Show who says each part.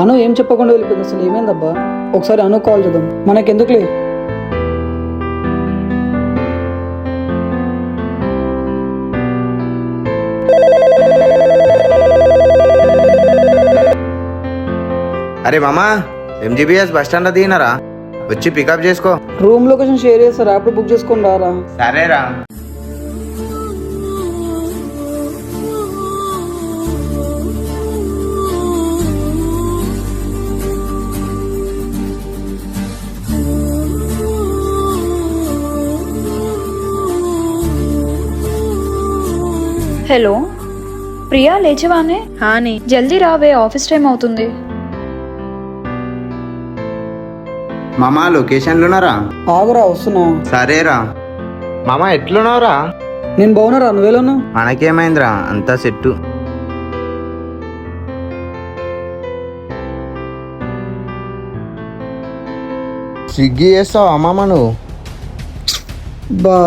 Speaker 1: అను ఏం చెప్పకుండా వెళ్ళిపోయింది, అసలు ఏమైందబ్బా? ఒకసారి అను కాల్ చేద్దాం, మనకెందుకులే.
Speaker 2: అరే మామా, ఎంజీబీఎస్ బస్ స్టాండ్ దిగినారా? వచ్చి పికప్ చేసుకో.
Speaker 1: రూమ్ లొకేషన్ షేర్ చేస్తారా? అప్పుడు బుక్ చేసుకొని రారా.
Speaker 2: సరేరా.
Speaker 3: హలో ప్రియా, లేచివానే?
Speaker 4: హాని
Speaker 3: జల్దీ రావే, ఆఫీస్ టైం అవుతుంది.
Speaker 2: మామా లొకేషన్లున్నారా?
Speaker 1: ఆగురా, వస్తున్నా.
Speaker 2: సరేరా. మామా ఎట్లున్నావురా?
Speaker 1: నేను బాగున్నారా, నువ్వేలోను?
Speaker 2: మనకేమైందిరా, అంతా సెట్టు. స్విగ్గీ చేస్తావా మామ నువ్వు?
Speaker 1: బా